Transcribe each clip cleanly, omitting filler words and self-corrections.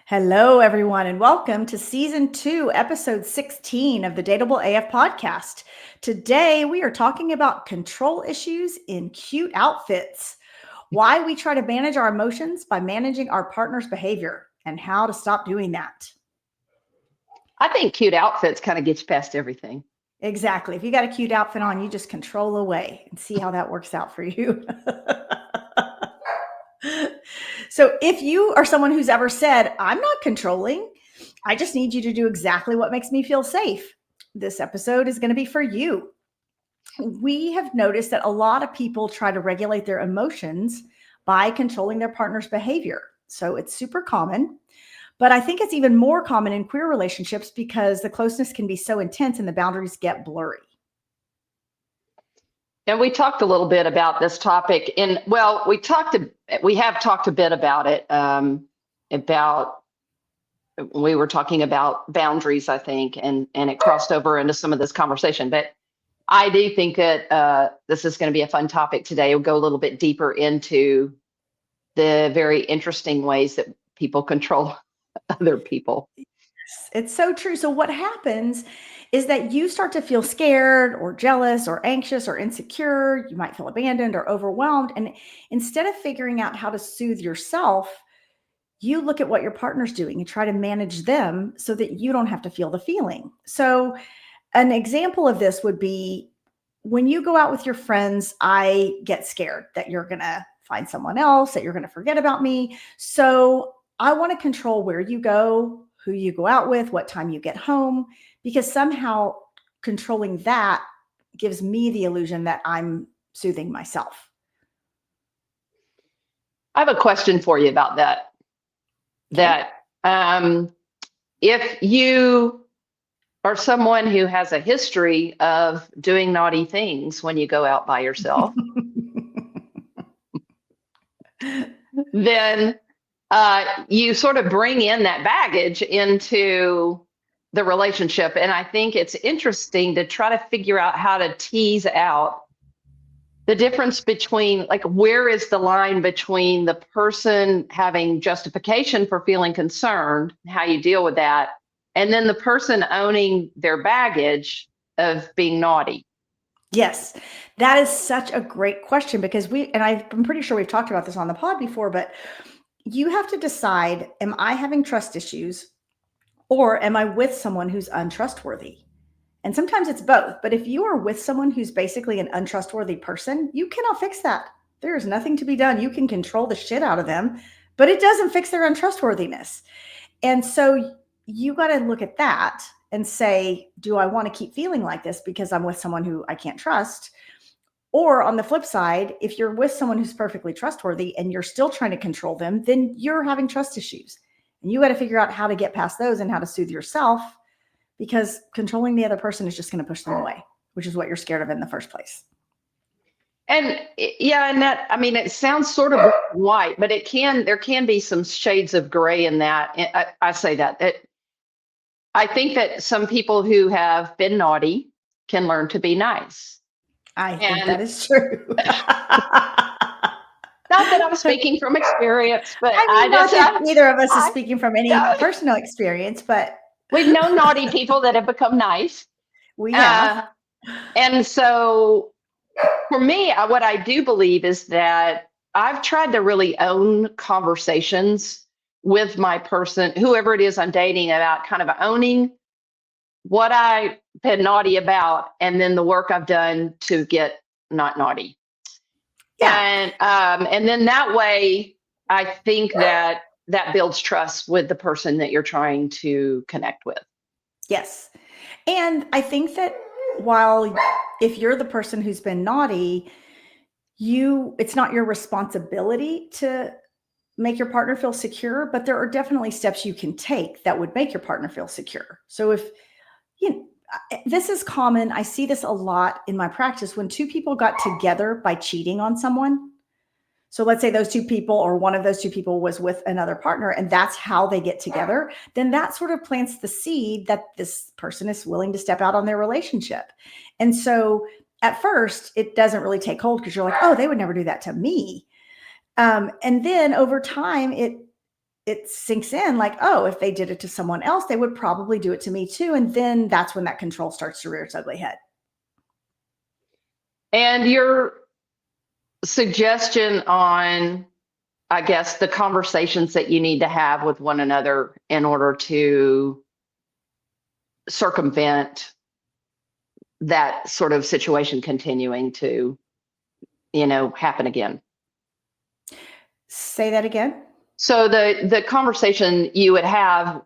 Hello, everyone, and welcome to Season 2, Episode 16 of the Dateable AF podcast. Today, we are talking about control issues in cute outfits, why we try to manage our emotions by managing our partner's behavior, and how to stop doing that. I think cute outfits kind of gets past everything. Exactly. If you got a cute outfit on, you just control away and see how that works out for you. So if you are someone who's ever said, I'm not controlling, I just need you to do exactly what makes me feel safe, this episode is going to be for you. We have noticed that a lot of people try to regulate their emotions by controlling their partner's behavior. So it's super common, but I think it's even more common in queer relationships because the closeness can be so intense and the boundaries get blurry. And we talked a little bit about this topic we have talked a bit about it, we were talking about boundaries, I think, and it crossed over into some of this conversation. But I do think that this is going to be a fun topic today. We'll go a little bit deeper into the very interesting ways that people control other people. It's so true. So what happens is that you start to feel scared or jealous or anxious or insecure. You might feel abandoned or overwhelmed. And instead of figuring out how to soothe yourself, you look at what your partner's doing and try to manage them so that you don't have to feel the feeling. So an example of this would be when you go out with your friends, I get scared that you're going to find someone else, that you're going to forget about me. So I want to control where you go, who you go out with, what time you get home, because somehow controlling that gives me the illusion that I'm soothing myself. I have a question for you about that. Okay. If you are someone who has a history of doing naughty things when you go out by yourself, then you sort of bring in that baggage into the relationship. And I think it's interesting to try to figure out how to tease out the difference between, like, where is the line between the person having justification for feeling concerned, how you deal with that, and then the person owning their baggage of being naughty. Yes, that is such a great question because I'm pretty sure we've talked about this on the pod before, but you have to decide, am I having trust issues or am I with someone who's untrustworthy? And sometimes it's both. But if you are with someone who's basically an untrustworthy person, you cannot fix that. There is nothing to be done. You can control the shit out of them, but it doesn't fix their untrustworthiness. And so you got to look at that and say, do I want to keep feeling like this because I'm with someone who I can't trust? Or on the flip side, if you're with someone who's perfectly trustworthy and you're still trying to control them, then you're having trust issues. And you got to figure out how to get past those and how to soothe yourself, because controlling the other person is just going to push them away, which is what you're scared of in the first place. And yeah, and that, I mean, it sounds sort of white, but there can be some shades of gray in that. I say that I think that some people who have been naughty can learn to be nice. I think that is true. Not that I'm speaking from experience, but not that either of us is speaking from any personal experience, but we've known naughty people that have become nice. We have. And so for me, what I do believe is that I've tried to really own conversations with my person, whoever it is I'm dating, about kind of owning what I've been naughty about and then the work I've done to get not naughty. Yeah. And then that way, I think that builds trust with the person that you're trying to connect with. Yes. And I think that if you're the person who's been naughty, it's not your responsibility to make your partner feel secure, but there are definitely steps you can take that would make your partner feel secure. So this is common. I see this a lot in my practice when two people got together by cheating on someone. So let's say those two people, or one of those two people, was with another partner, and that's how they get together. Then that sort of plants the seed that this person is willing to step out on their relationship. And so at first, it doesn't really take hold because you're like, oh, they would never do that to me. And then over time, it sinks in like, oh, if they did it to someone else, they would probably do it to me too. And then that's when that control starts to rear its ugly head. And your suggestion on, I guess, the conversations that you need to have with one another in order to circumvent that sort of situation continuing to, happen again. Say that again. So the conversation you would have,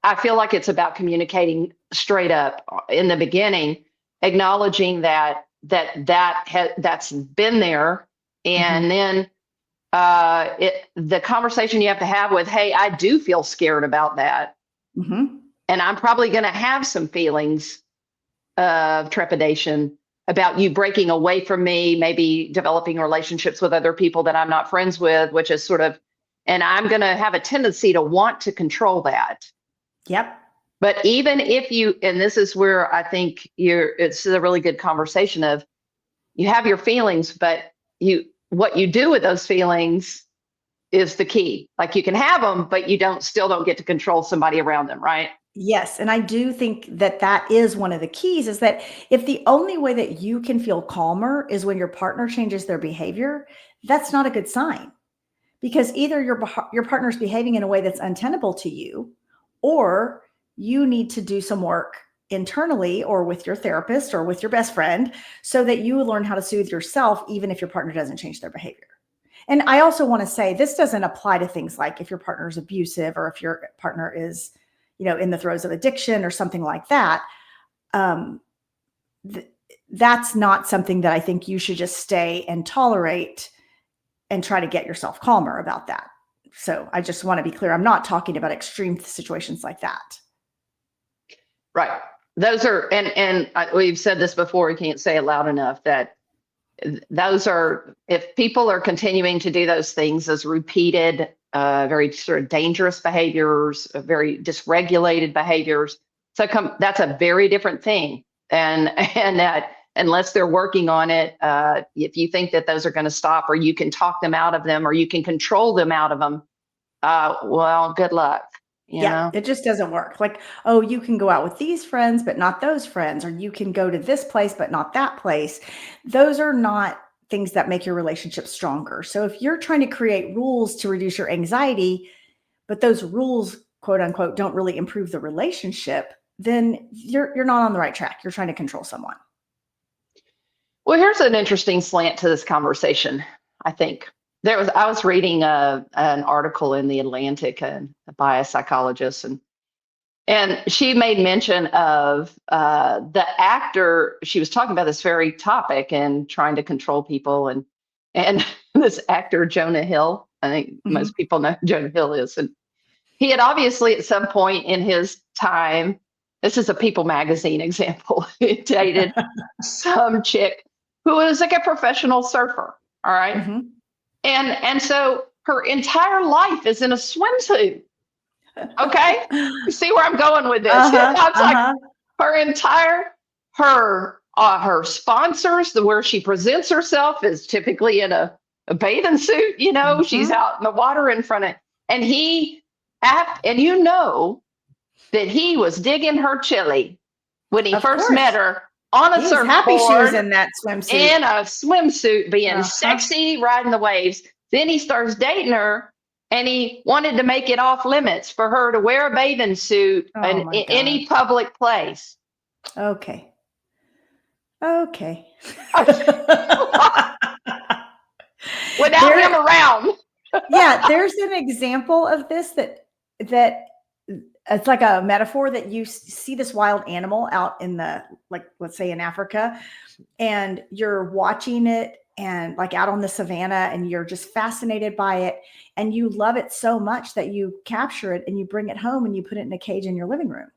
I feel like it's about communicating straight up in the beginning, acknowledging that's been there, and then the conversation you have to have with, hey, I do feel scared about that, and I'm probably going to have some feelings of trepidation about you breaking away from me, maybe developing relationships with other people that I'm not friends with, which is sort of, and I'm going to have a tendency to want to control that. Yep. But even if you, and this is where I think it's a really good conversation of, you have your feelings, but what you do with those feelings is the key. Like, you can have them, but you still don't get to control somebody around them, right? Yes. And I do think that is one of the keys, is that if the only way that you can feel calmer is when your partner changes their behavior, that's not a good sign, because either your partner's behaving in a way that's untenable to you, or you need to do some work internally or with your therapist or with your best friend so that you learn how to soothe yourself, even if your partner doesn't change their behavior. And I also want to say, this doesn't apply to things like if your partner is abusive, or if your partner is, in the throes of addiction or something like that. That's not something that I think you should just stay and tolerate and try to get yourself calmer about that. So I just want to be clear. I'm not talking about extreme situations like that. Right. Those are, and we've said this before, we can't say it loud enough, that those are, if people are continuing to do those things as repeated, very sort of dangerous behaviors, very dysregulated behaviors, so that's a very different thing. And that, unless they're working on it, if you think that those are going to stop, or you can talk them out of them, or you can control them out of them, well, good luck. It just doesn't work. Like, oh, you can go out with these friends, but not those friends, or you can go to this place, but not that place. Those are not things that make your relationship stronger. So if you're trying to create rules to reduce your anxiety, but those rules, quote unquote, don't really improve the relationship, then you're not on the right track. You're trying to control someone. Well, here's an interesting slant to this conversation, I think. I was reading an article in the Atlantic by a psychologist, and she made mention of the actor. She was talking about this very topic and trying to control people, and this actor, Jonah Hill. I think most people know who Jonah Hill is, and he had obviously at some point in his time, this is a People magazine example, dated some chick who was like a professional surfer. All right. And so her entire life is in a swimsuit. Okay. You see where I'm going with this? Like her sponsors, where she presents herself, is typically in a bathing suit. She's out in the water in front of, and that he was digging her chili when he first met her on a surfboard. Happy she was in that swimsuit. In a swimsuit, being sexy, riding the waves. Then he starts dating her, and he wanted to make it off limits for her to wear a bathing suit in any public place. Okay. Without him around. Yeah, there's an example of this that it's like a metaphor, that you see this wild animal out in the, like, let's say in Africa, and you're watching it, and like out on the savannah, and you're just fascinated by it, and you love it so much that you capture it and you bring it home and you put it in a cage in your living room.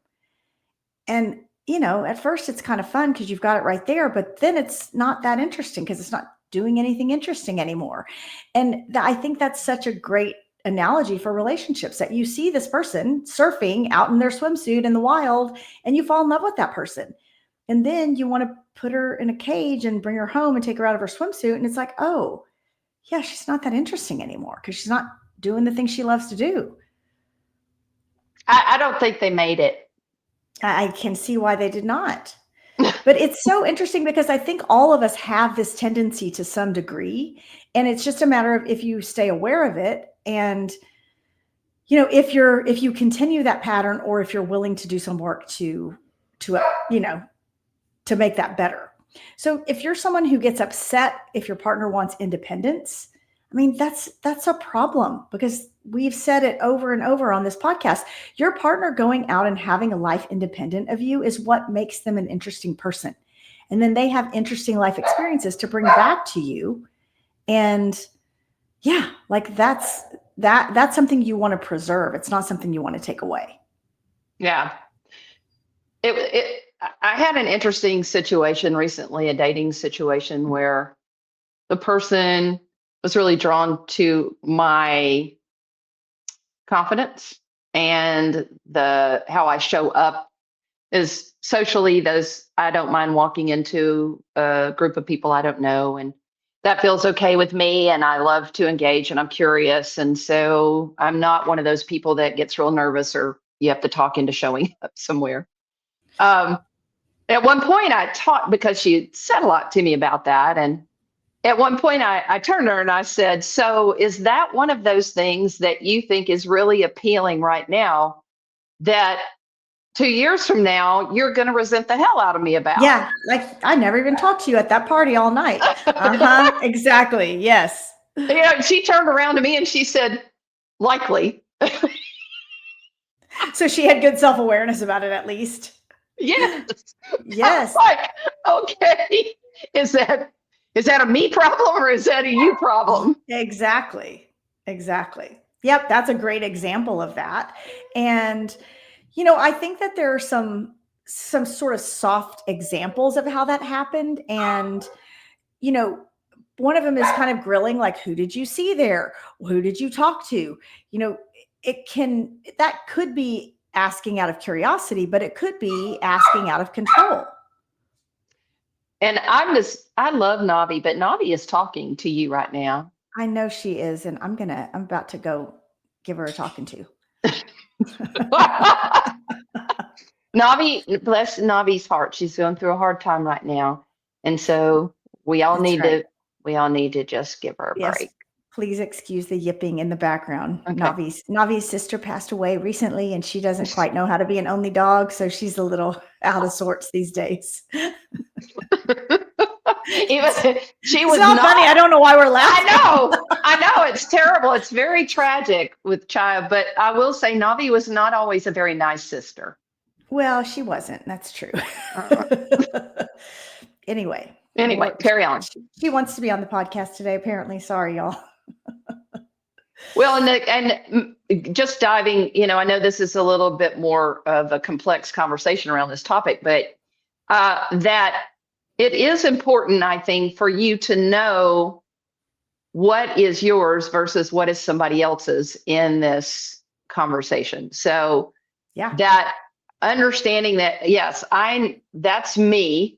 And at first it's kind of fun because you've got it right there, but then it's not that interesting because it's not doing anything interesting anymore. And I think that's such a great analogy for relationships, that you see this person surfing out in their swimsuit in the wild, and you fall in love with that person. And then you want to put her in a cage and bring her home and take her out of her swimsuit. And it's like, oh, yeah, she's not that interesting anymore because she's not doing the things she loves to do. I don't think they made it. I can see why they did not. But it's so interesting because I think all of us have this tendency to some degree, and it's just a matter of if you stay aware of it and if you continue that pattern or if you're willing to do some work to make that better. So if you're someone who gets upset if your partner wants independence, I mean, that's a problem because we've said it over and over on this podcast. Your partner going out and having a life independent of you is what makes them an interesting person. And then they have interesting life experiences to bring back to you. And yeah, like that's something you want to preserve. It's not something you want to take away. Yeah. I had an interesting situation recently, a dating situation where the person was really drawn to my confidence and the how I show up is socially. Those I don't mind walking into a group of people I don't know, and that feels okay with me, and I love to engage and I'm curious, and so I'm not one of those people that gets real nervous or you have to talk into showing up somewhere. um, at one point I talked because she said a lot to me about that, and at one point I turned to her and I said, so is that one of those things that you think is really appealing right now that 2 years from now you're going to resent the hell out of me about? Yeah, like I never even talked to you at that party all night. Uh-huh, exactly. Yes. She turned around to me and she said, likely. So she had good self-awareness about it at least. Yes. Yes. Like, okay, is that a me problem or is that a you problem? Exactly. Exactly. Yep, that's a great example of that. And I think that there are some sort of soft examples of how that happened. And one of them is kind of grilling, like, who did you see there? Who did you talk to? That could be asking out of curiosity, but it could be asking out of control. And I love Navi, but Navi is talking to you right now. I know she is, and I'm about to go give her a talking to. Navi, bless Navi's heart. She's going through a hard time right now. And so we all need to just give her a break. Please excuse the yipping in the background. Okay. Navi's sister passed away recently, and she doesn't quite know how to be an only dog, so she's a little out of sorts these days. She was not funny. I don't know why we're laughing. I know. It's terrible. It's very tragic with child, but I will say Navi was not always a very nice sister. Well, she wasn't. That's true. Anyway, carry on. She wants to be on the podcast today, apparently. Sorry, y'all. Well, and just diving, I know this is a little bit more of a complex conversation around this topic, but that it is important, I think, for you to know what is yours versus what is somebody else's in this conversation. So yeah, that understanding that, yes, that's me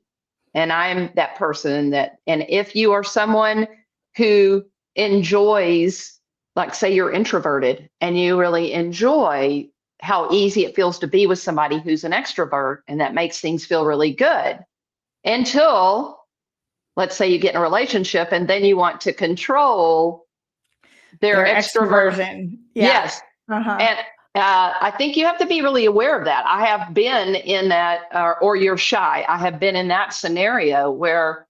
and I'm that person and if you are someone who enjoys, like say you're introverted and you really enjoy how easy it feels to be with somebody who's an extrovert and that makes things feel really good until, let's say you get in a relationship and then you want to control their extroversion. Yeah. Yes. And I think you have to be really aware of that. I have been in that, or you're shy. I have been in that scenario where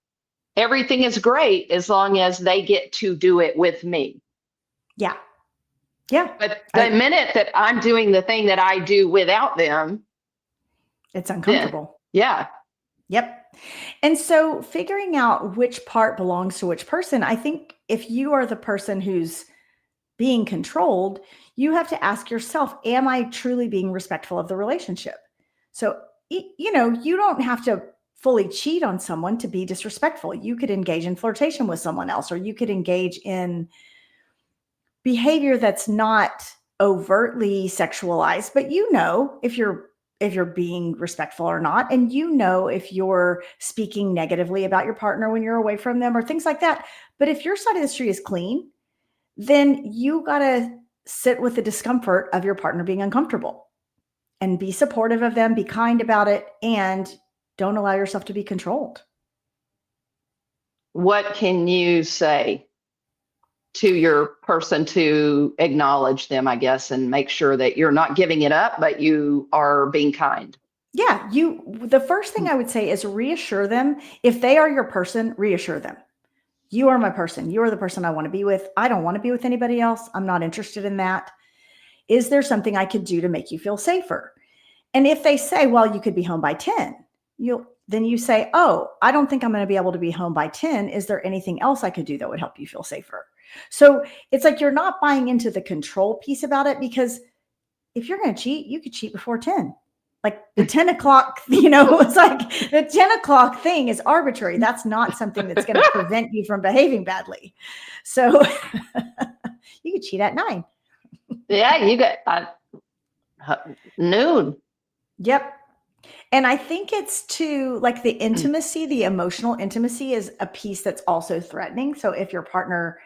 everything is great as long as they get to do it with me. Yeah. Yeah. But the minute that I'm doing the thing that I do without them, it's uncomfortable. Yeah. Yep. And so figuring out which part belongs to which person, I think if you are the person who's being controlled, you have to ask yourself, am I truly being respectful of the relationship? So, you don't have to fully cheat on someone to be disrespectful. You could engage in flirtation with someone else, or you could engage in behavior that's not overtly sexualized, but if you're being respectful or not, and if you're speaking negatively about your partner when you're away from them or things like that. But if your side of the street is clean, then you got to sit with the discomfort of your partner being uncomfortable. and be supportive of them, be kind about it, and don't allow yourself to be controlled. What can you say to your person to acknowledge them, I guess, and make sure that you're not giving it up, but you are being kind? Yeah, the first thing I would say is reassure them. If they are your person, reassure them. You are my person. You are the person I want to be with. I don't want to be with anybody else. I'm not interested in that. Is there something I could do to make you feel safer? And if they say, well, you could be home by 10, then you say, oh, I don't think I'm going to be able to be home by 10. Is there anything else I could do that would help you feel safer? So it's like you're not buying into the control piece about it, because if you're going to cheat, you could cheat before 10. Like the 10 o'clock, it's like the 10 o'clock thing is arbitrary. That's not something that's going to prevent you from behaving badly. So you could cheat at 9. Yeah, you got noon. Yep. And I think it's too, like, the intimacy, the emotional intimacy is a piece that's also threatening. So if your partner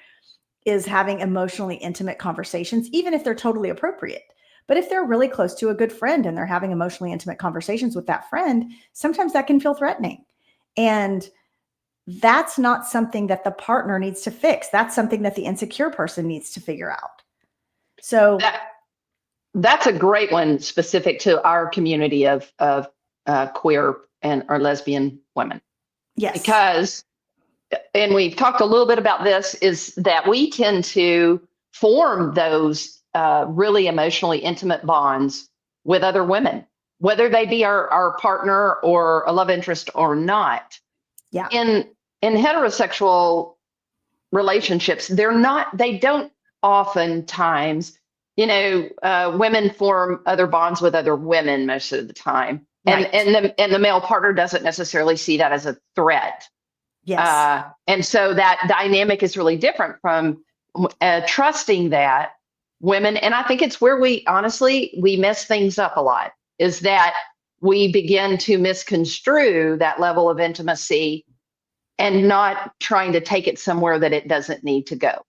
is having emotionally intimate conversations, even if they're totally appropriate, but if they're really close to a good friend and they're having emotionally intimate conversations with that friend, sometimes that can feel threatening. And that's not something that the partner needs to fix. That's something that the insecure person needs to figure out. So that's a great one, specific to our community of queer and or lesbian women. yes, Because, and we've talked a little bit about this, is that we tend to form those really emotionally intimate bonds with other women, whether they be our partner or a love interest or not. yeah, In heterosexual relationships, they don't oftentimes, women form other bonds with other women most of the time. right. And the male partner doesn't necessarily see that as a threat. Yes, And so that dynamic is really different from trusting that women. And I think it's where we mess things up a lot, is that we begin to misconstrue that level of intimacy and not trying to take it somewhere that it doesn't need to go.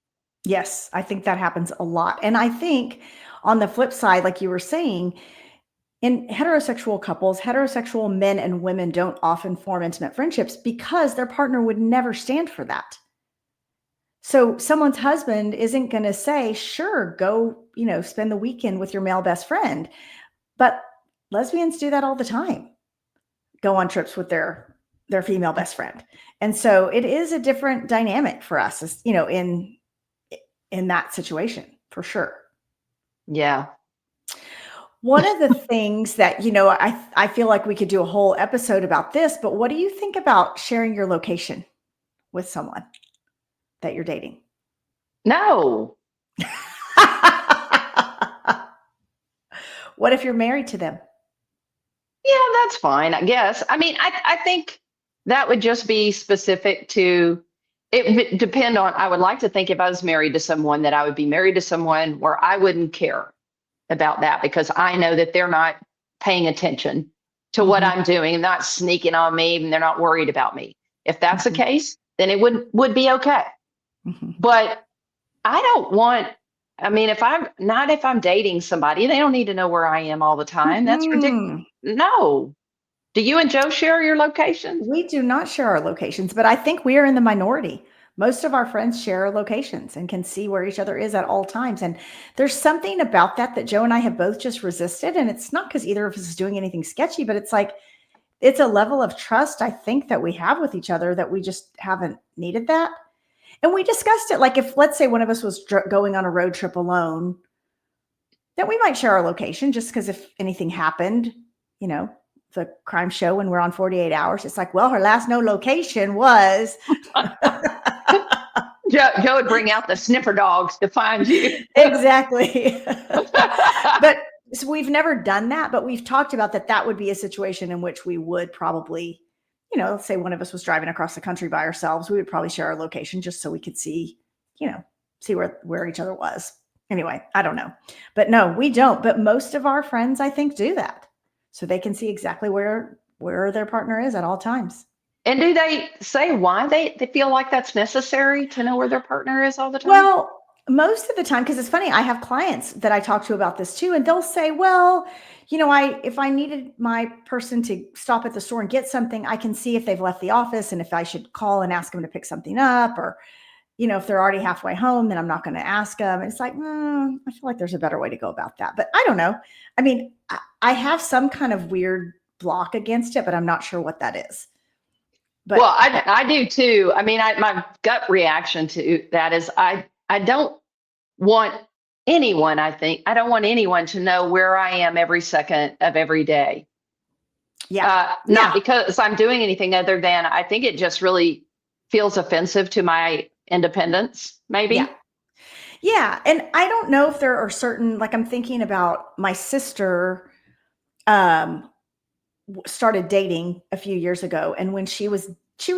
yes, I think that happens a lot. And I think on the flip side, like you were saying, in heterosexual couples, heterosexual men and women don't often form intimate friendships because their partner would never stand for that. So someone's husband isn't going to say, sure, go, spend the weekend with your male best friend. But lesbians do that all the time, go on trips with their female best friend. And so it is a different dynamic for us, in that situation, for sure. Yeah. One of the things that, I feel like we could do a whole episode about this, but what do you think about sharing your location with someone that you're dating? No. What if you're married to them? Yeah, that's fine, I guess. I mean, I think that would just be specific to, it would depend on, I would like to think if I was married to someone, that I would be married to someone where I wouldn't care about that, because I know that they're not paying attention to what I'm doing and not sneaking on me, and they're not worried about me. If that's the case, then it would be okay. But I don't want, if I'm dating somebody, they don't need to know where I am all the time. That's ridiculous. No. Do you and Joe share your locations? We do not share our locations, but I think we are in the minority. Most of our friends share our locations and can see where each other is at all times. And there's something about that Joe and I have both just resisted. And it's not because either of us is doing anything sketchy, but it's like, it's a level of trust, I think, that we have with each other that we just haven't needed that. And we discussed it. Like, if, let's say, one of us was going on a road trip alone, that we might share our location, just because if anything happened, the crime show when we're on 48 hours, it's like, well, her last known location was. Joe would bring out the sniffer dogs to find you. Exactly. But so we've never done that, but we've talked about that would be a situation in which we would probably, let's say one of us was driving across the country by ourselves, we would probably share our location just so we could see where each other was. Anyway, I don't know. But no, we don't. But most of our friends, I think, do that. So they can see exactly where their partner is at all times. And do they say why they feel like that's necessary to know where their partner is all the time? Well, Most of the time, because it's funny, I have clients that I talk to about this too, and they'll say, well, if I needed my person to stop at the store and get something, I can see if they've left the office and if I should call and ask them to pick something up, or, if they're already halfway home, then I'm not going to ask them. And it's like, I feel like there's a better way to go about that. But I don't know. I mean, I have some kind of weird block against it, but I'm not sure what that is. But well, I do too. I mean, my gut reaction to that is I don't want anyone, I don't want anyone to know where I am every second of every day. yeah, Not because I'm doing anything other than I think it just really feels offensive to my independence, maybe. yeah. Yeah. And I don't know if there are certain, like I'm thinking about my sister, started dating a few years ago. And when she was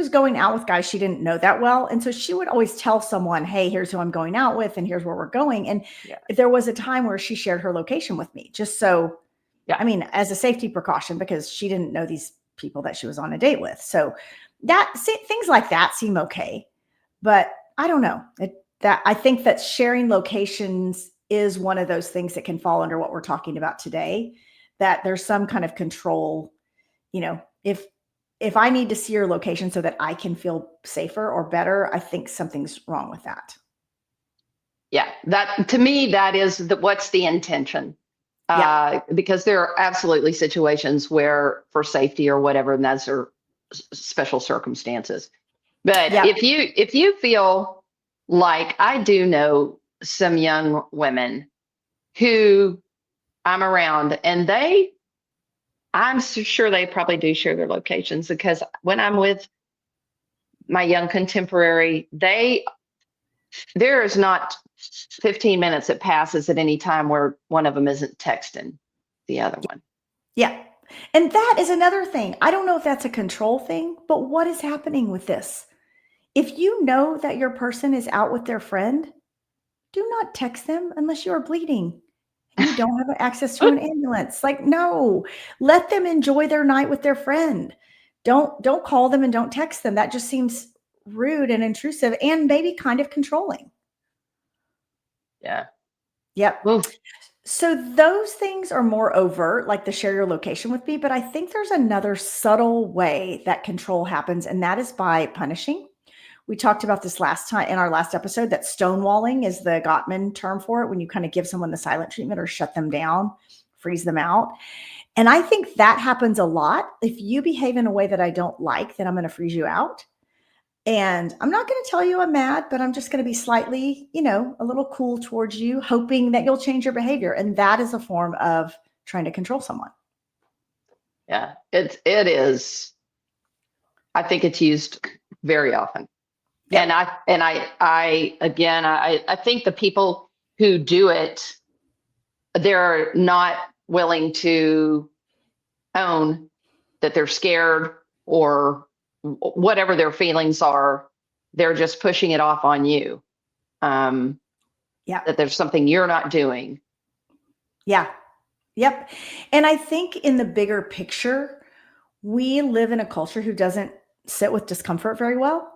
going out with guys she didn't know that well. And so she would always tell someone, hey, here's who I'm going out with and here's where we're going. And Yeah. there was a time where she shared her location with me just so, Yeah. I mean, as a safety precaution, because she didn't know these people that she was on a date with. So things like that seem okay. But I don't know. I think that sharing locations is one of those things that can fall under what we're talking about today, that there's some kind of control. If I need to see your location so that I can feel safer or better, I think something's wrong with that. Yeah, that to me, that is what's the intention? Yeah. Because there are absolutely situations where for safety or whatever, and those are special circumstances. But Yeah. if you feel like, I do know some young women who I'm around, and I'm sure they probably do share their locations, because when I'm with my young contemporary, there is not 15 minutes that passes at any time where one of them isn't texting the other one. Yeah. And that is another thing. I don't know if that's a control thing, but what is happening with this? If you know that your person is out with their friend, do not text them unless you are bleeding and you don't have access to an ambulance. Like, no, let them enjoy their night with their friend. Don't call them and don't text them. That just seems rude and intrusive and maybe kind of controlling. Yeah. Yep. Oof. So those things are more overt, like the share your location with me, but I think there's another subtle way that control happens, and that is by punishing. We talked about this last time in our last episode, that stonewalling is the Gottman term for it, when you kind of give someone the silent treatment or shut them down, freeze them out. And I think that happens a lot. If you behave in a way that I don't like, then I'm going to freeze you out. And I'm not going to tell you I'm mad, but I'm just going to be slightly, a little cool towards you, hoping that you'll change your behavior. And that is a form of trying to control someone. Yeah, it is. I think it's used very often. Yep. And I think the people who do it, they're not willing to own that they're scared or whatever their feelings are. They're just pushing it off on you. That there's something you're not doing. Yeah. Yep. And I think in the bigger picture, we live in a culture who doesn't sit with discomfort very well.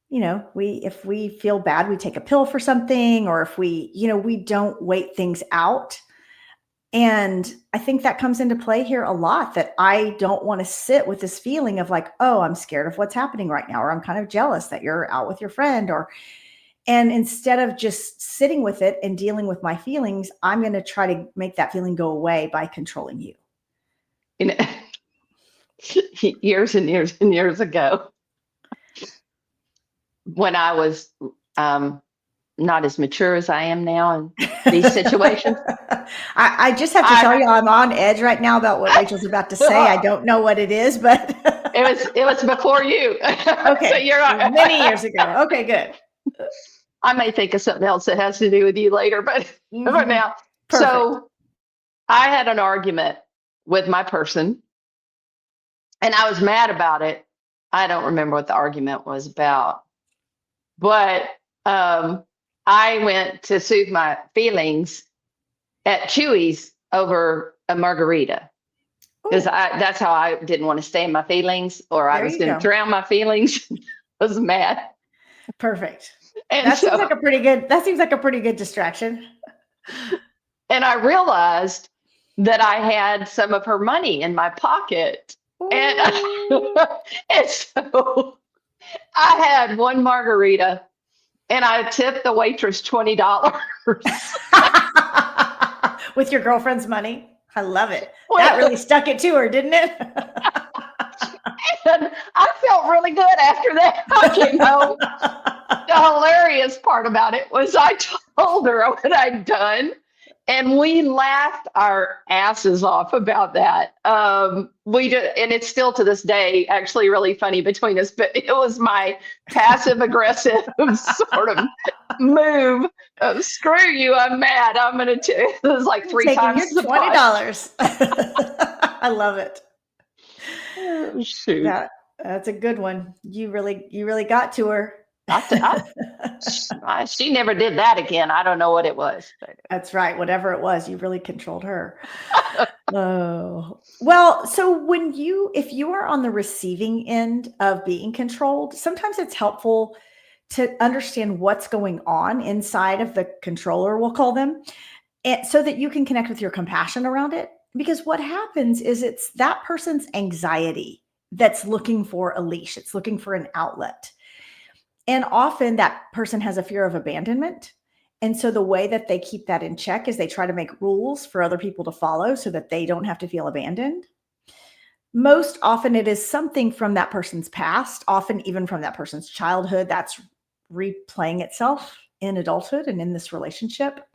If we feel bad, we take a pill for something, or if we don't wait things out. And I think that comes into play here a lot, that I don't want to sit with this feeling of like, oh, I'm scared of what's happening right now, or I'm kind of jealous that you're out with your friend, and instead of just sitting with it and dealing with my feelings, I'm going to try to make that feeling go away by controlling you. Years and years and years ago, when I was not as mature as I am now in these situations. I just have to tell you, I'm on edge right now about what Rachel's about to say. I don't know what it is, but it was before you. Okay, so you're on many years ago. Okay, good. I may think of something else that has to do with you later, but for now. Perfect. So I had an argument with my person, and I was mad about it. I don't remember what the argument was about, but I went to soothe my feelings at Chewy's over a margarita, because that's how I didn't want to stay in my feelings, or I was going to drown my feelings. I was mad. Perfect. And That seems so, like a pretty good, that seems like a pretty good distraction. and I realized that I had some of her money in my pocket. And, Ooh. and so I had one margarita and I tipped the waitress $20. With your girlfriend's money. I love it. That Well, really stuck it to her, didn't it? and I felt really good after that. I came home. The hilarious part about it was I told her what I'd done, and we laughed our asses off about that. We just, and it's still to this day actually really funny between us. But it was my passive aggressive sort of move of screw you, I'm mad. I'm gonna. It was like I'm three taking your times the $20. I love it. price. Shoot. That's a good one. You really got to her. She never did that again. I don't know what it was. That's right. Whatever it was, you really controlled her. Oh, well, so if you are on the receiving end of being controlled, sometimes it's helpful to understand what's going on inside of the controller, we'll call them, and so that you can connect with your compassion around it. Because what happens is it's that person's anxiety that's looking for a leash, it's looking for an outlet. And often that person has a fear of abandonment. And so the way that they keep that in check is they try to make rules for other people to follow so that they don't have to feel abandoned. Most often it is something from that person's past, often even from that person's childhood, that's replaying itself in adulthood and in this relationship.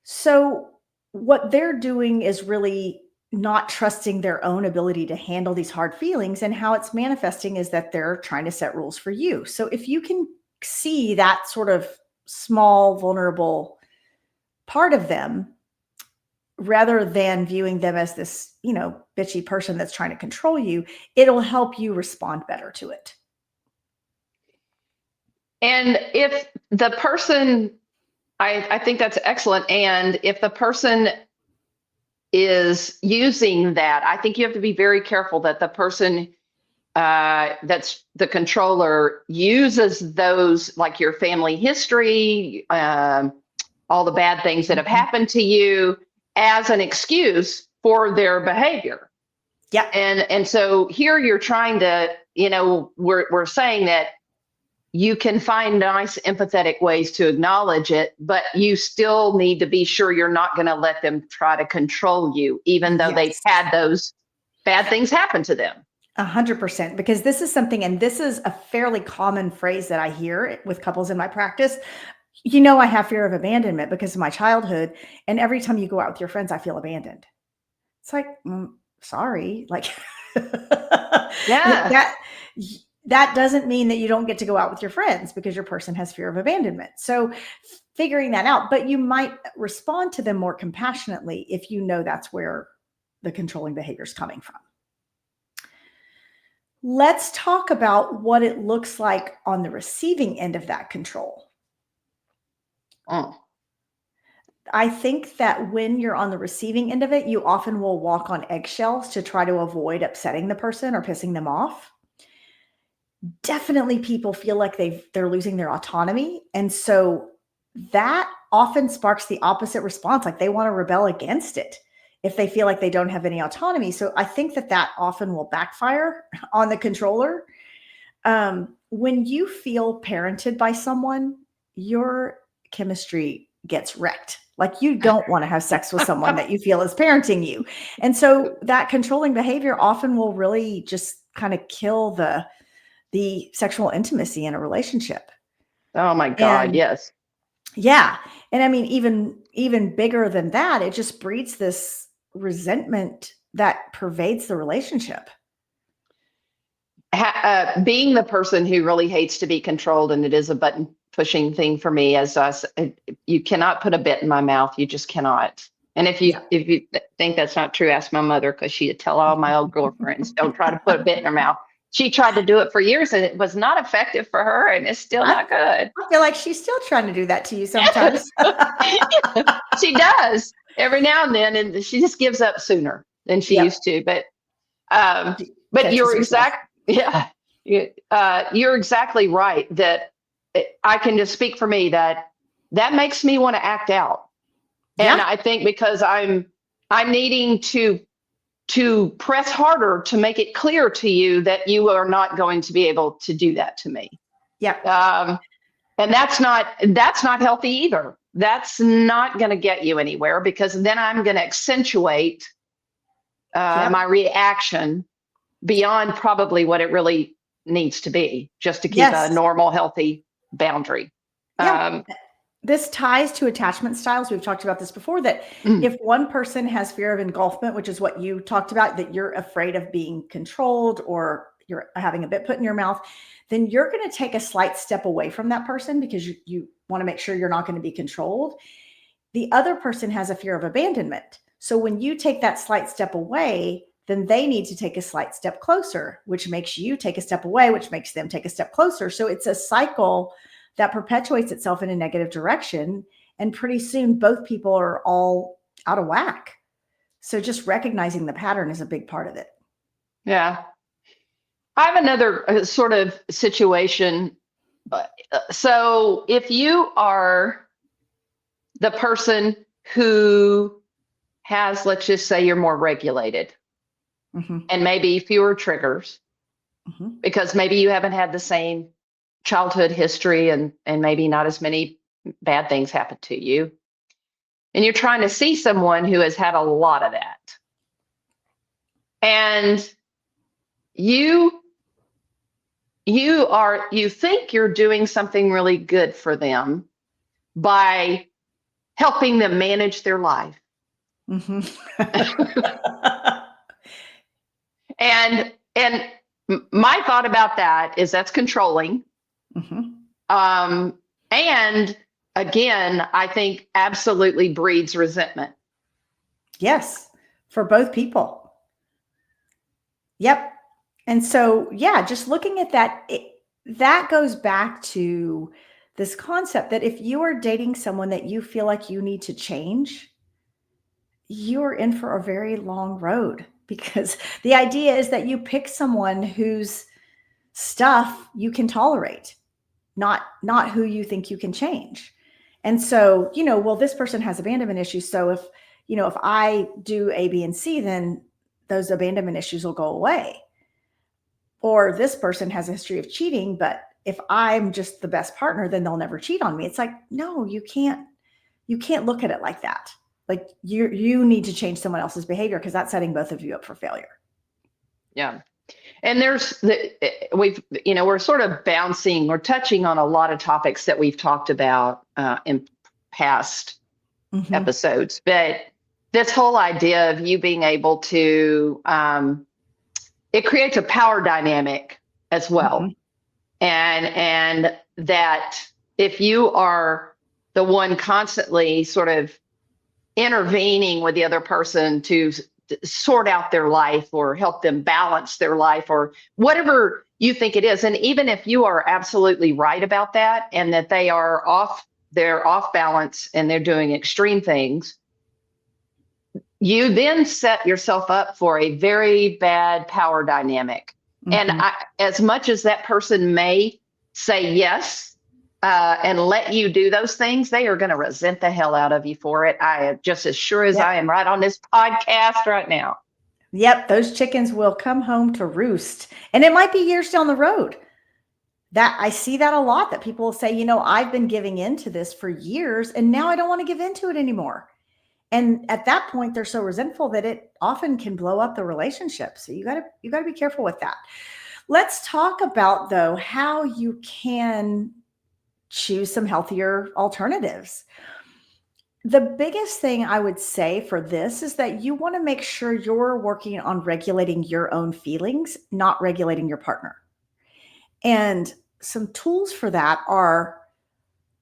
So what they're doing is really not trusting their own ability to handle these hard feelings, and how it's manifesting is that they're trying to set rules for you. So if you can see that sort of small, vulnerable part of them, rather than viewing them as this, bitchy person that's trying to control you, it'll help you respond better to it. And if the person, I think that's excellent. And if the person is using that, I think you have to be very careful that the person that's the controller uses those, like your family history, all the bad things that have happened to you, as an excuse for their behavior. Yeah. And so here you're trying to, we're saying that you can find nice, empathetic ways to acknowledge it, but you still need to be sure you're not going to let them try to control you, even though they've had those bad things happen to them. 100%, because this is something, and this is a fairly common phrase that I hear with couples in my practice. I have fear of abandonment because of my childhood. And every time you go out with your friends, I feel abandoned. It's like, sorry, like, Yeah. that doesn't mean that you don't get to go out with your friends because your person has fear of abandonment. So figuring that out, but you might respond to them more compassionately if you know that's where the controlling behavior is coming from. Let's talk about what it looks like on the receiving end of that control. I think that when you're on the receiving end of it, you often will walk on eggshells to try to avoid upsetting the person or pissing them off. Definitely people feel like they're losing their autonomy. And so that often sparks the opposite response, like they want to rebel against it if they feel like they don't have any autonomy. So I think that often will backfire on the controller. When you feel parented by someone, your chemistry gets wrecked. Like you don't want to have sex with someone that you feel is parenting you. And so that controlling behavior often will really just kind of kill the sexual intimacy in a relationship. Oh my God. And yes. Yeah. And I mean, even bigger than that, it just breeds this resentment that pervades the relationship. Being the person who really hates to be controlled, and it is a button pushing thing for me, as us, you cannot put a bit in my mouth. You just cannot. And if you think that's not true, ask my mother, because she'd tell all my old girlfriends, don't try to put a bit in her mouth. She tried to do it for years and it was not effective for her, and it's still not good. I feel like she's still trying to do that to you sometimes. She does every now and then, and she just gives up sooner than she used to. But you're exactly right that I can just speak for me that makes me want to act out. And Yeah. I think because I'm needing to press harder to make it clear to you that you are not going to be able to do that to me. Yeah. And that's not healthy either. That's not going to get you anywhere, because then I'm going to accentuate my reaction beyond probably what it really needs to be, just to keep a Yes. normal, healthy boundary. Yeah. This ties to attachment styles. We've talked about this before, that if one person has fear of engulfment, which is what you talked about, that you're afraid of being controlled or you're having a bit put in your mouth, then you're going to take a slight step away from that person because you want to make sure you're not going to be controlled. The other person has a fear of abandonment. So when you take that slight step away, then they need to take a slight step closer, which makes you take a step away, which makes them take a step closer. So it's a cycle that perpetuates itself in a negative direction. And pretty soon, both people are all out of whack. So just recognizing the pattern is a big part of it. Yeah. I have another sort of situation. So if you are the person who has, let's just say you're more regulated and maybe fewer triggers, because maybe you haven't had the same childhood history and maybe not as many bad things happen to you. And you're trying to see someone who has had a lot of that. And you think you're doing something really good for them by helping them manage their life. And my thought about that is that's controlling. And again, I think absolutely breeds resentment. Yes, for both people. Yep. And so, yeah, just looking at that, that goes back to this concept that if you are dating someone that you feel like you need to change, you're in for a very long road, because the idea is that you pick someone whose stuff you can tolerate, not who you think you can change. And so, well, this person has abandonment issues. So if I do A, B, and C, then those abandonment issues will go away. Or this person has a history of cheating, but if I'm just the best partner, then they'll never cheat on me. It's like, no, you can't look at it like that. Like you need to change someone else's behavior, because that's setting both of you up for failure. Yeah. And we're sort of we're touching on a lot of topics that we've talked about in past episodes, but this whole idea of you being able to, it creates a power dynamic as well. And that if you are the one constantly sort of intervening with the other person to sort out their life or help them balance their life or whatever you think it is, and even if you are absolutely right about that and that they're off balance and they're doing extreme things, you then set yourself up for a very bad power dynamic. And as much as that person may say yes and let you do those things, they are going to resent the hell out of you for it. I am just as sure as I am right on this podcast right now. Yep, those chickens will come home to roost. And it might be years down the road. That I see that a lot, that people will say, I've been giving into this for years and now I don't want to give into it anymore. And at that point, they're so resentful that it often can blow up the relationship. So you gotta be careful with that. Let's talk about, though, how you can choose some healthier alternatives. The biggest thing I would say for this is that you want to make sure you're working on regulating your own feelings, not regulating your partner. And some tools for that are,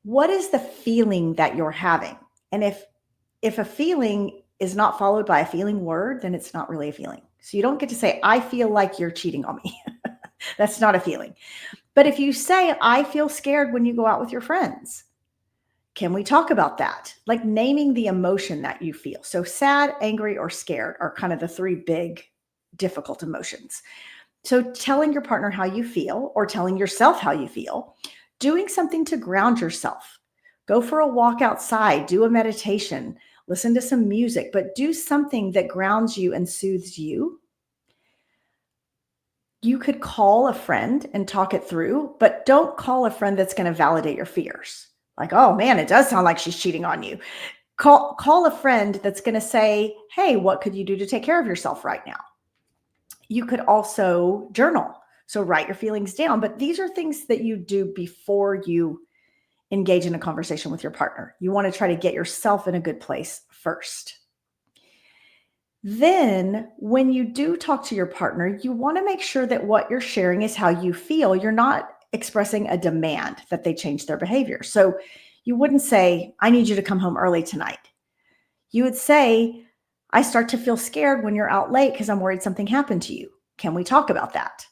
what is the feeling that you're having? And if a feeling is not followed by a feeling word, then it's not really a feeling. So you don't get to say, I feel like you're cheating on me. That's not a feeling. But if you say, I feel scared when you go out with your friends, can we talk about that? Like naming the emotion that you feel. So sad, angry, or scared are kind of the three big difficult emotions. So telling your partner how you feel, or telling yourself how you feel. Doing something to ground yourself. Go for a walk outside, do a meditation, listen to some music, but do something that grounds you and soothes you. You could call a friend and talk it through, but don't call a friend that's going to validate your fears. Like, oh man, it does sound like she's cheating on you. Call a friend that's going to say, hey, what could you do to take care of yourself right now? You could also journal. So write your feelings down, but these are things that you do before you engage in a conversation with your partner. You want to try to get yourself in a good place first. Then when you do talk to your partner, you want to make sure that what you're sharing is how you feel. You're not expressing a demand that they change their behavior. So you wouldn't say, I need you to come home early tonight. You would say, I start to feel scared when you're out late because I'm worried something happened to you. Can we talk about that?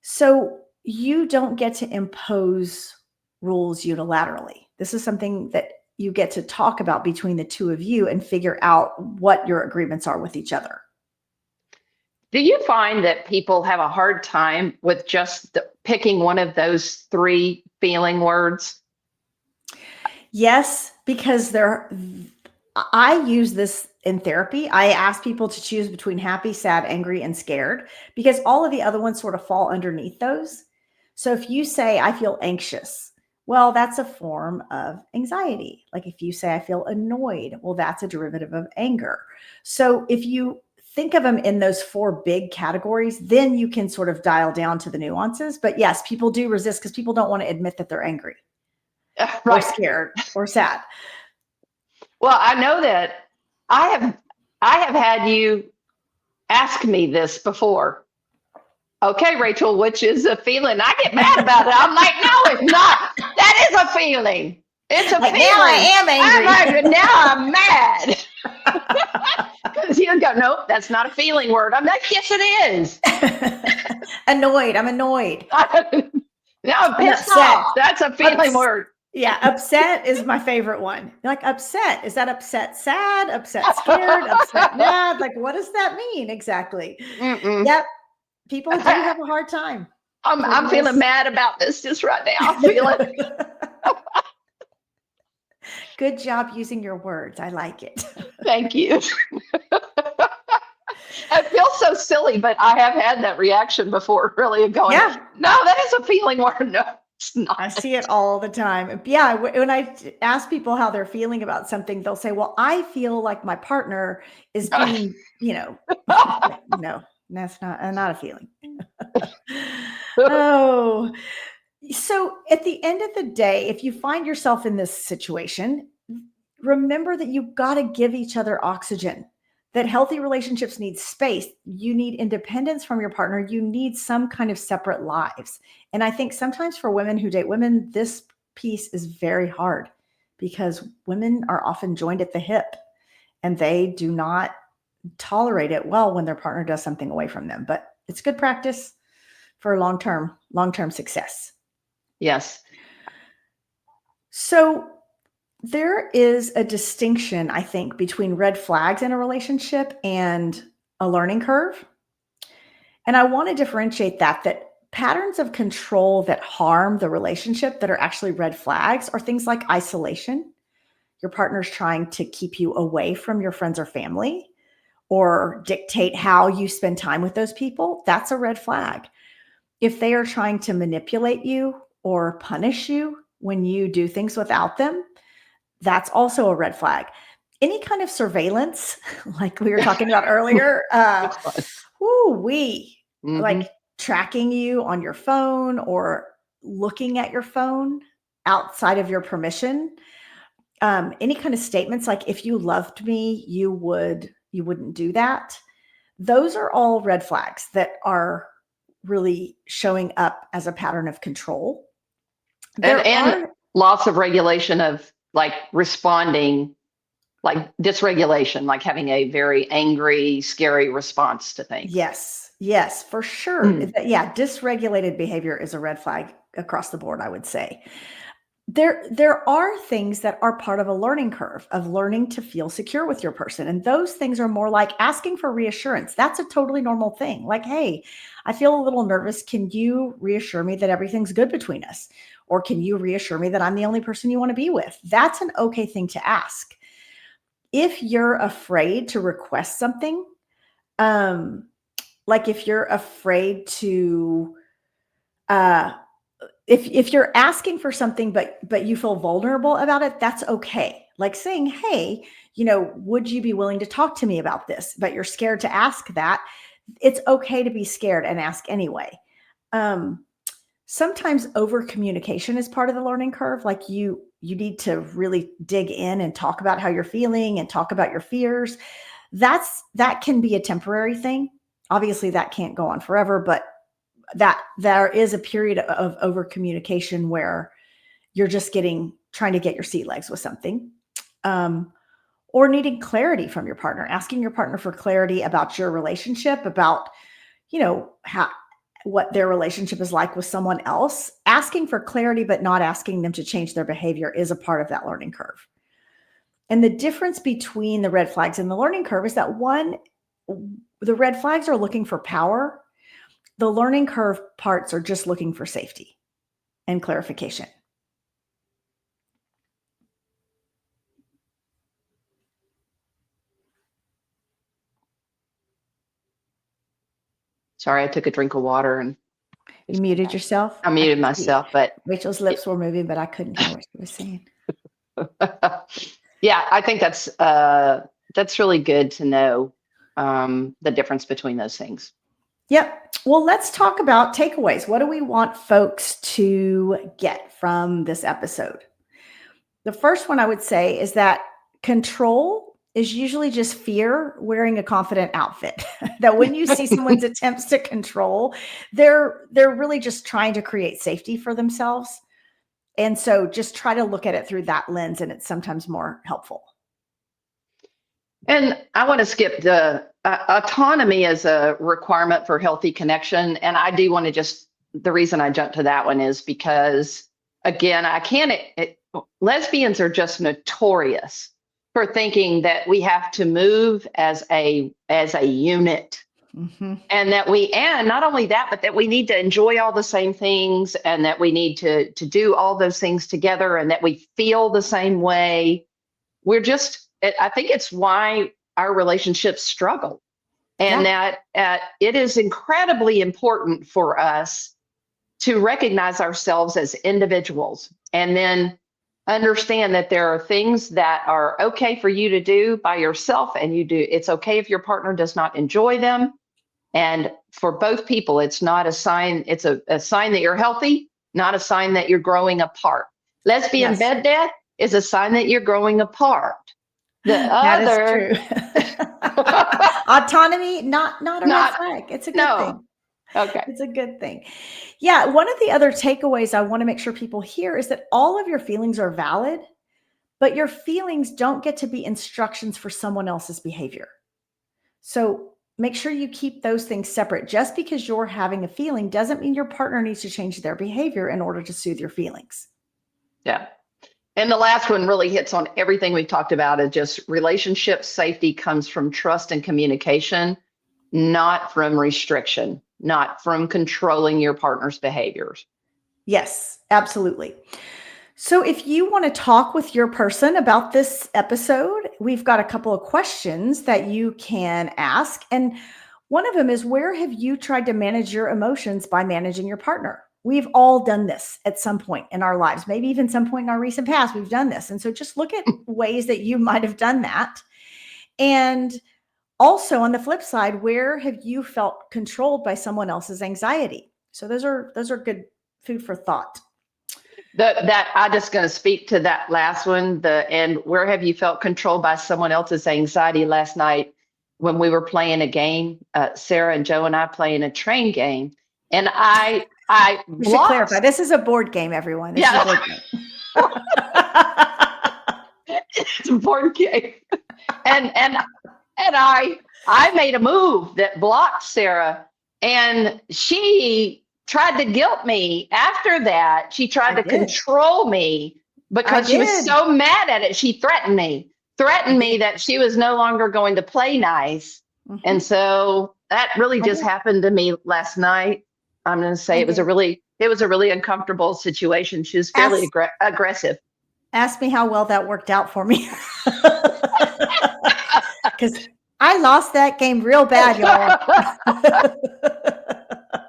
So you don't get to impose rules unilaterally. This is something that you get to talk about between the two of you and figure out what your agreements are with each other. Do you find that people have a hard time with just picking one of those 3 feeling words? Yes, because I use this in therapy. I ask people to choose between happy, sad, angry, and scared, because all of the other ones sort of fall underneath those. So if you say, I feel anxious, well, that's a form of anxiety. Like if you say, I feel annoyed, well, that's a derivative of anger. So if you think of them in those 4 big categories, then you can sort of dial down to the nuances. But yes, people do resist because people don't want to admit that they're angry or scared or sad. Well, I know that I have had you ask me this before. Okay, Rachel, which is a feeling? I get mad about it. I'm like, no, it's not. That is a feeling. It's a like, feeling. Now I am angry. Now I'm mad. Because you go, nope, that's not a feeling word. I'm like, yes, it is. Annoyed. I'm annoyed. No, I'm pissed off. That's a feeling word. Yeah, upset is my favorite one. Like upset. Is that upset sad, upset scared, upset mad? Like, what does that mean exactly? Yep. People do have a hard time. I'm feeling mad about this just right now. I'm feeling Good job using your words. I like it. Thank you. I feel so silly, but I have had that reaction before, really, of going, Yeah. No, that is a feeling word. No, it's not. I see it all the time. Yeah, when I ask people how they're feeling about something, they'll say, well, I feel like my partner is being, no, that's not a feeling. Oh, so at the end of the day, if you find yourself in this situation, remember that you've got to give each other oxygen, that healthy relationships need space. You need independence from your partner. You need some kind of separate lives. And I think sometimes for women who date women, this piece is very hard because women are often joined at the hip and they do not tolerate it well when their partner does something away from them. But it's good practice for long-term success. Yes. So there is a distinction, I think, between red flags in a relationship and a learning curve. And I want to differentiate that patterns of control that harm the relationship that are actually red flags are things like isolation. Your partner's trying to keep you away from your friends or family or dictate how you spend time with those people. That's a red flag. If they are trying to manipulate you or punish you when you do things without them, that's also a red flag. Any kind of surveillance, like we were talking about earlier, like tracking you on your phone or looking at your phone outside of your permission. Any kind of statements like, if you loved me, you wouldn't do that. Those are all red flags that are really showing up as a pattern of control. And loss of regulation of like responding, like dysregulation, like having a very angry, scary response to things. Yes, for sure. Yeah, dysregulated behavior is a red flag across the board, I would say. There are things that are part of a learning curve of learning to feel secure with your person. And those things are more like asking for reassurance. That's a totally normal thing. Like, hey, I feel a little nervous. Can you reassure me that everything's good between us? Or can you reassure me that I'm the only person you want to be with? That's an okay thing to ask. If you're afraid to request something, like if you're afraid to, uh, if you're asking for something, but you feel vulnerable about it, that's okay. Like saying, hey, would you be willing to talk to me about this? But you're scared to ask that. It's okay to be scared and ask anyway. Sometimes over communication is part of the learning curve. Like you need to really dig in and talk about how you're feeling and talk about your fears. That can be a temporary thing. Obviously that can't go on forever, but that there is a period of over communication where you're just trying to get your sea legs with something, or needing clarity from your partner, asking your partner for clarity about your relationship, about, what their relationship is like with someone else. Asking for clarity, but not asking them to change their behavior is a part of that learning curve. And the difference between the red flags and the learning curve is that the red flags are looking for power. The learning curve parts are just looking for safety and clarification. Sorry, I took a drink of water and You muted yourself? I muted myself, but Rachel's lips were moving, but I couldn't hear what she was saying. yeah, I think that's really good to know, the difference between those things. Yep. Well, let's talk about takeaways. What do we want folks to get from this episode? The first one I would say is that control is usually just fear wearing a confident outfit. That when you see someone's attempts to control, they're really just trying to create safety for themselves. And so just try to look at it through that lens, and it's sometimes more helpful. And I want to skip the autonomy as a requirement for healthy connection. And I do want to the reason I jumped to that one is because, again, lesbians are just notorious for thinking that we have to move as a unit. Mm-hmm. And not only that, but that we need to enjoy all the same things, and that we need to do all those things together, and that we feel the same way. I think it's why our relationships struggle, and that it is incredibly important for us to recognize ourselves as individuals, and then understand that there are things that are okay for you to do by yourself, and it's okay if your partner does not enjoy them. And for both people, it's not a sign, it's a sign that you're healthy, not a sign that you're growing apart. Lesbian bed death is a sign that you're growing apart. That is true. Autonomy, not a red flag. It's a good thing. Okay. It's a good thing. Yeah. One of the other takeaways I want to make sure people hear is that all of your feelings are valid, but your feelings don't get to be instructions for someone else's behavior. So make sure you keep those things separate. Just because you're having a feeling doesn't mean your partner needs to change their behavior in order to soothe your feelings. Yeah. And the last one really hits on everything we've talked about, is just relationship safety comes from trust and communication, not from restriction, not from controlling your partner's behaviors. Yes, absolutely. So if you want to talk with your person about this episode, we've got a couple of questions that you can ask. And one of them is, where have you tried to manage your emotions by managing your partner? We've all done this at some point in our lives, maybe even some point in our recent past, we've done this. And so just look at ways that you might have done that. And also on the flip side, where have you felt controlled by someone else's anxiety? So those are good food for thought. That I'm just going to speak to that last one. And where have you felt controlled by someone else's anxiety? Last night when we were playing a game, Sarah and Joe and I playing a train game, and we should clarify, this is a board game, everyone. This is a board game. It's a board game, and I made a move that blocked Sarah, and she tried to guilt me after that. She tried to control me because she was so mad at it. She threatened me that she was no longer going to play nice. Mm-hmm. And so that really just happened to me last night. I'm going to say I it was a did. really uncomfortable situation. She was fairly Ask aggressive. ask me how well that worked out for me. Because I lost that game real bad, y'all.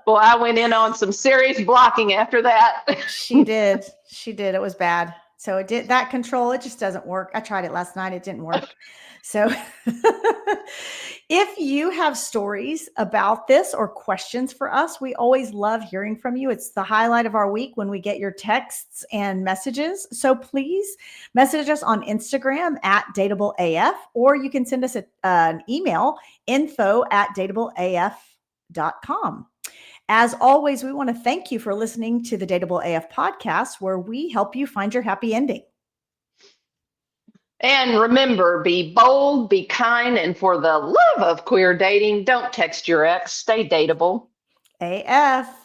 Well, I went in on some serious blocking after that. She did. She did. It was bad. So it did that control. It just doesn't work. I tried it last night. It didn't work. So if you have stories about this or questions for us, we always love hearing from you. It's the highlight of our week when we get your texts and messages. So please message us on Instagram at dateableaf, or you can send us an email, info@dateableaf.com. As always, we want to thank you for listening to the Dateable AF podcast, where we help you find your happy ending. And remember, be bold, be kind, and for the love of queer dating, don't text your ex. Stay dateable. AF.